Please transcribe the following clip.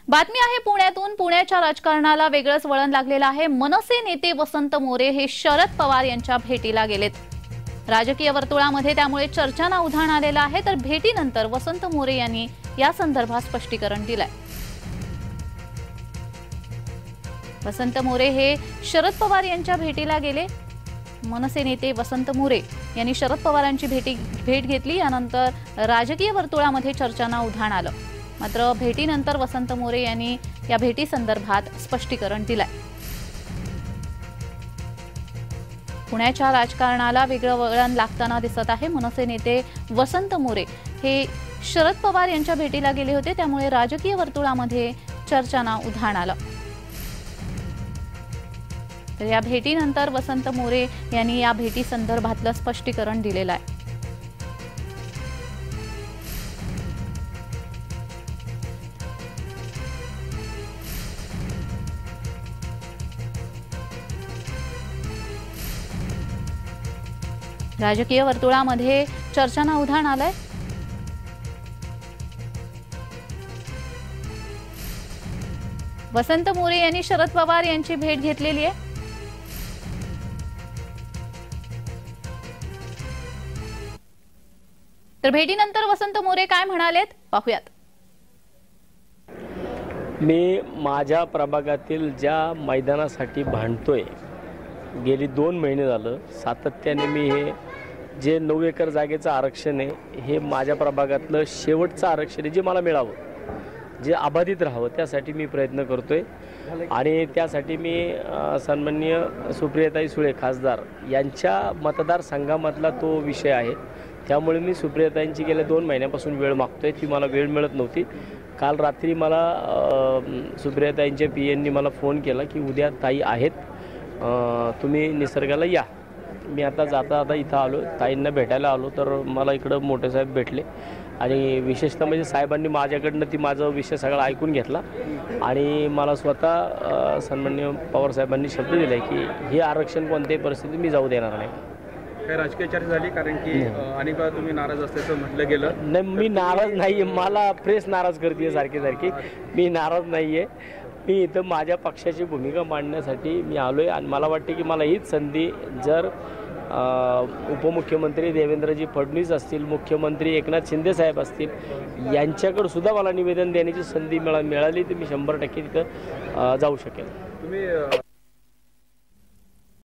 बातमी आहे पुण्यातून। पुण्याच्या राजकारणाला वेगळंच वळण लागलेलं आहे। मनसे नेते वसंत मोरे हे शरद पवार यांच्या भेटीला गेलेत। राजकीय वर्तुळामध्ये त्यामुळे चर्चांना उधाण आलेलं आहे। तर भेटीनंतर वसंत मोरे यांनी या संदर्भात स्पष्टीकरण दिलंय। वसंत मोरे हे शरद पवार यांच्या भेटीला गेले। मनसे नेते वसंत मोरे यांनी शरद पवारांची भेट घेतली। यानंतर राजकीय वर्तुळामध्ये चर्चांना उधाण आलं। मात्र भेटीनंतर वसंत मोरे यांनी या भेटी संदर्भात स्पष्टीकरण दिलंय। पुण्याच्या राजकारणाला वेगळं वळण लागताना दिसत आहे। मनसे नेते वसंत मोरे हे शरद पवार यांच्या भेटीला गेले होते, त्यामुळे राजकीय वर्तुळामध्ये चर्चांना उधाण आलं। तर या भेटीनंतर वसंत मोरे यांनी या भेटी संदर्भातलं स्पष्टीकरण दिलेलं आहे। राजकीय वर्तुळामध्ये चर्चांना उधाण आलंय। वसंत मोरे यांनी शरद पवार यांची भेट घेतलेली आहे। तर भेटीनंतर वसंत मोरे काय म्हणालेत पाहूयात। मी माझ्या प्रभागातील ज्या मैदानासाठी भांडतोय, गेली 2 महिने झालं सातत्याने मी हे जे 9 एकर जागेचं आरक्षण आहे, हे माझ्या प्रभागातलं शेवटचं आरक्षण आहे, जे मला मिळावं, जे अबाधित राहावं, त्यासाठी मी प्रयत्न करतोय। आणि त्यासाठी मी सन्माननीय सुप्रियाताई सुळे खासदार यांच्या मतदारसंघामधला तो विषय आहे। त्यामुळे मी सुप्रियाताईंची गेल्या 2 महिन्यापासून वेळ मागतोय। ती मला वेळ मिळत नव्हती। काल रात्री मला सुप्रियाताईंच्या पीएननी मला फोन केला की उद्या ताई आहेत, तुम्ही निसर्गाला या। मी आता जाता इथं आलो, ताईंना भेटायला आलो, तर मला इकडं मोठे साहेब भेटले आणि विशेषतः म्हणजे साहेबांनी माझ्याकडनं ती माझा विषय सगळा ऐकून घेतला आणि मला स्वतः सन्माननीय पवार साहेबांनी शब्द दिले की हे आरक्षण कोणत्याही परिस्थितीत मी जाऊ देणार नाही। काय राजकीय चर्चा झाली? कारण की अनेक वेळा तुम्ही नाराज असल्याचं म्हटलं गेलं। नाही, मी नाराज नाही आहे। मला प्रेस नाराज करते सारखी। मी नाराज नाही आहे। मी इथं माझ्या पक्षाची भूमिका मांडण्यासाठी मी आलो आहे आणि मला वाटते की मला हीच संधी, जर उपमुख्यमंत्री देवेंद्रजी फडणवीस असतील, मुख्यमंत्री एकनाथ शिंदे साहेब असतील, यांच्याकडे सुद्धा मला निवेदन देण्याची संधी मिळाली तर मी 100% तिथं जाऊ शकेल। तुम्ही